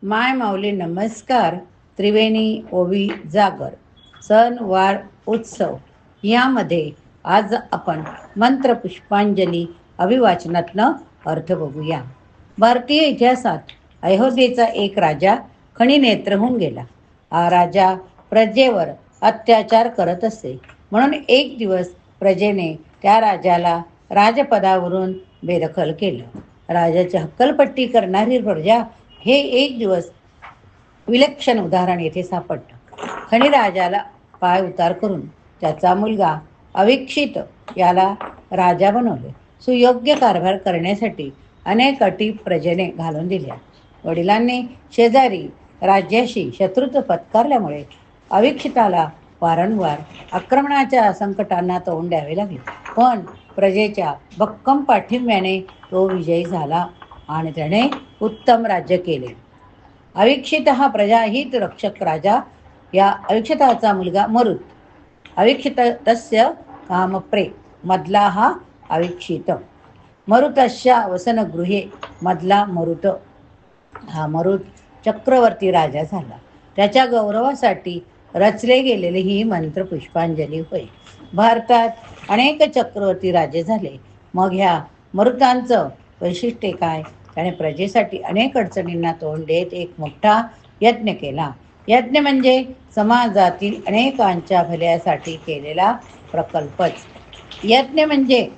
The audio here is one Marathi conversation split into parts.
माय माऊली नमस्कार. त्रिवेणी ओवी जागर सण वार उत्सव यामध्ये आज आपण मंत्र पुष्पांजली अभिवाचनातनं अर्थ बघूया. भारतीय इतिहासात अयोध्येचा एक राजा खणीनेत्र होऊन गेला. हा राजा प्रजेवर अत्याचार करत असे. म्हणून एक दिवस प्रजेने त्या राजाला राजपदावरून बेदखल केलं. राजाची हक्कलपट्टी करणारी प्रजा हे एक दिवस विलक्षण उदाहरण येथे सापडतं. खणिराजाला पाय उतार करून त्याचा मुलगा अविक्षित याला राजा बनवले. सुयोग्य कारभार करण्यासाठी अनेक अटी प्रजेने घालून दिल्या. वडिलांनी शेजारी राज्याशी शत्रुत्व पत्करल्यामुळे अविक्षिताला वारंवार आक्रमणाच्या संकटांना तोंड द्यावे लागले. पण प्रजेच्या भक्कम पाठिंब्याने तो विजयी झाला आणि त्याने उत्तम राज्य केले. अविक्षित हा प्रजाहित रक्षक राजा. या अविक्षिताचा मुलगा मरुत. अविक्षितस्य कामप्रे मधला हा अविक्षित. मरुतस्य वसनगृहे मधला मरुत. हा मरुत चक्रवर्ती राजा झाला. त्याच्या गौरवासाठी रचले गेलेले ही मंत्र पुष्पांजली होय. भारतात अनेक चक्रवर्ती राजे झाले. मग ह्या मरुतांचं वैशिष्ट्य काय? त्याने प्रजेसाठी अनेक अडचणींना तोंड देत एक मोठा यज्ञ केला. यज्ञ म्हणजे समाजातील अनेकांच्या भल्यासाठी केलेला प्रकल्पच. यज्ञ म्हणजे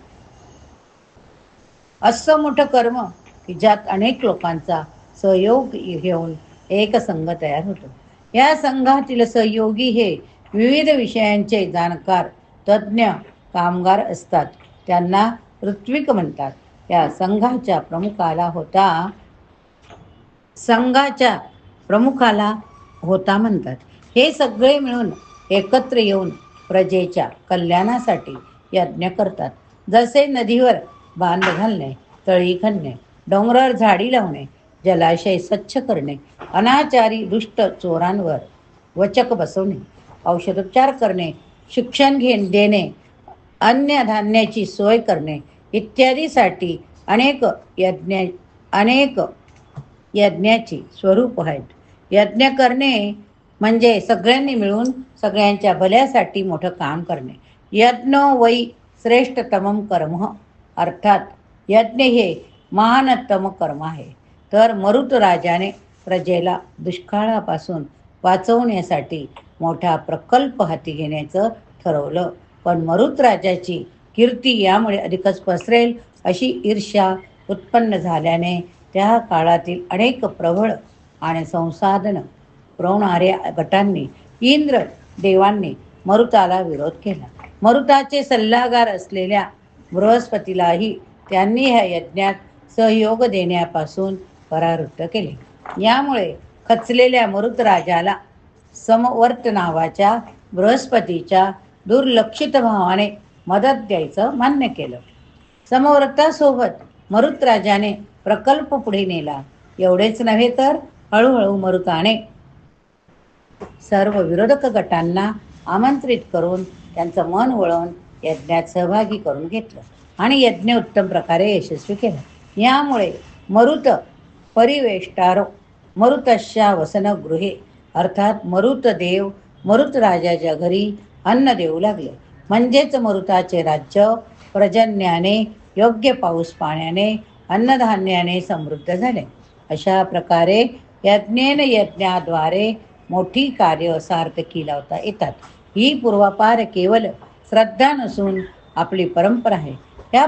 असं मोठं कर्म की ज्यात अनेक लोकांचा सहयोग घेऊन एक संघ तयार होतो. या संघातील सहयोगी हे विविध विषयांचे जाणकार तज्ज्ञ कामगार असतात. त्यांना ऋत्विक म्हणतात. या संघाच्या प्रमुखाला होता म्हणतात. हे सगळे मिळून एकत्र येऊन प्रजेच्या कल्याणासाठी यज्ञ करतात. जसे नदीवर बांध घालणे, तळी खणणे, डोंगरावर झाडी लावणे, जलाशय स्वच्छ करणे, अनाचारी दुष्ट चोरांवर वचक बसवणे, औषधोपचार करणे, शिक्षण देणे, अन्नधान्याची सोय करणे इत्यादीसाठी अनेक यज्ञाची स्वरूप आहेत. यज्ञ करणे म्हणजे सगळ्यांनी मिळून सगळ्यांच्या भल्यासाठी मोठं काम करणे. यज्ञो वै श्रेष्ठतमं कर्म, अर्थात यज्ञ हे महानतम कर्म आहे. तर मरुत राजाने प्रजेला दुष्काळापासून वाचवण्यासाठी मोठा प्रकल्प हाती घेण्याचं ठरवलं. पण मरुत राजाची कीर्ती यामुळे अधिकच पसरेल अशी ईर्ष्या उत्पन्न झाल्याने त्या काळातील अनेक प्रबळ आणि संसाधन पुरवणाऱ्या गटांनी इंद्र देवांनी मरुताला विरोध केला. मरुताचे सल्लागार असलेल्या बृहस्पतीलाही त्यांनी ह्या यज्ञात सहयोग देण्यापासून परावृत्त केले. यामुळे खचलेल्या मरुत राजाला समवर्त नावाच्या बृहस्पतीच्या दुर्लक्षित भावाने मदत द्यायचं मान्य केलं. समवर्तासोबत मरुत राजाने प्रकल्प पुढे नेला. एवढेच नव्हे तर हळूहळू मरुताने सर्व विरोधक गटांना आमंत्रित करून त्यांचं मन वळवून यज्ञात सहभागी करून घेतलं आणि यज्ञ उत्तम प्रकारे यशस्वी केला. यामुळे मरुत परिवेष्टारो मरुतश्या वसनगृहे, अर्थात मरुत देव मरुत राजाच्या घरी अन्न देऊ लागले. म्हणजेच मरुताचे राज्य पर्जन्याने, योग्य पाऊस पाण्याने, अन्नधान्याने समृद्ध झाले. अशा प्रकारे यज्ञाद्वारे मोठी कार्य सार्थकी लावता येतात. ही पूर्वापार केवळ श्रद्धा नसून आपली परंपरा आहे. या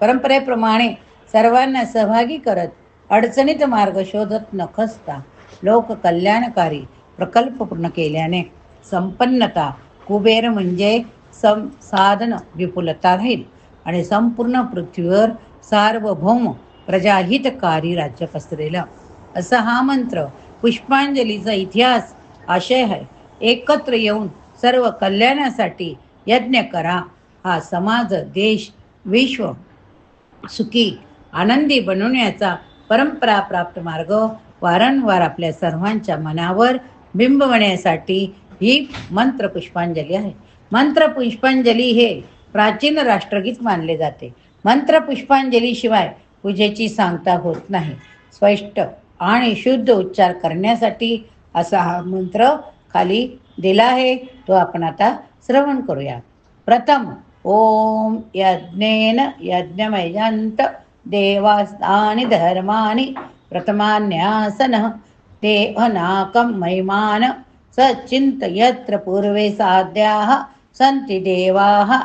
परंपरेप्रमाणे सर्वांना सहभागी करत अडचणीत मार्ग शोधत न खचता लोक कल्याणकारी प्रकल्प पूर्ण केल्याने संपन्नता, कुबेर म्हणजे साधन विपुलता राहील आणि संपूर्ण पृथ्वीवर सार्वभौम प्रजाहितकारी राज्य पसरेल. असा हा मंत्र पुष्पांजलीचा इतिहास आशय आहे. एकत्र येऊन सर्व कल्याणासाठी यज्ञ करा. हा समाज, देश, विश्व सुखी आनंदी बनवण्याचा परंपरा प्राप्त मार्ग वारंवार आपल्या सर्वांच्या मनावर बिंबवण्यासाठी ही मंत्र पुष्पांजली आहे. मंत्र पुष्पांजली हे प्राचीन राष्ट्रगीत मानले जाते. मंत्र पुष्पांजलीशिवाय पूजेची सांगता होत नाही. स्पष्ट आणि शुद्ध उच्चार करण्यासाठी असा हा मंत्र खाली दिला आहे, तो आपण आता श्रवण करूया. प्रथम ओम यज्ञेन यज्ञमयंत देवास्तानि धर्माणि प्रथमान्यासनः देहनाकं महिमान सचिन्तयत्र पूर्वे साध्याः सन्ति देवाः.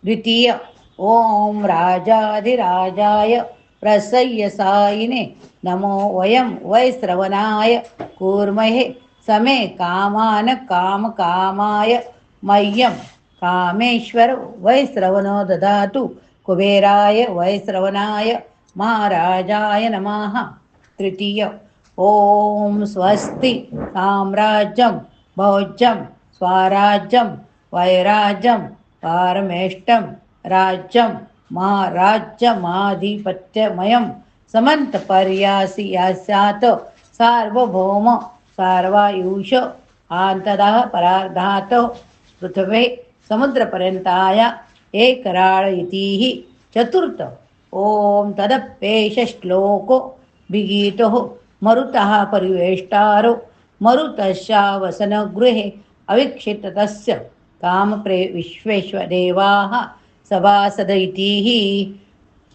द्वितीय ओम राजाधिराजाय प्रसय्यसायिने नमो वयं वैश्रवणाय कूर्महे समे कामान कामकामाय मह्यं कामेश्वर वैश्रवणो ददातु कुबेराय वैश्रवणाय महाराजाय नमः. तृतीय ओम स्वस्ति साम्राज्यं भोज्यं स्वराज्यं वैराज्यं पारमेष्टं राज्यं महाराज्यमाधिपत्यमयं समन्तपर्यासि यास्यात् सार्वभौम सार्वायुष आन्ततः परार्धात् पृथ्वे समुद्रपर्यन्ताय एकराळ इतिः. चतुर्थ ओम तदप्येष श्लोको विगीतो मरुतः परिवेष्टारो मरुतस्यावसनगृहे अवीक्षितस्य कामप्रे विश्वेश्वदेवाः सभासद इतिः.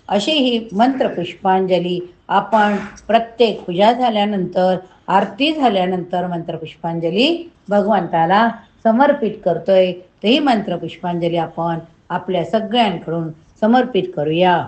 अशी ही मंत्रपुष्पांजली आपण प्रत्येक पूजा झाल्यानंतर, आरती झाल्यानंतर मंत्रपुष्पांजली भगवंताला समर्पित करतोय. ही मंत्रपुष्पांजली आपण आपल्या सगळ्यांकडून समर्पित करूया.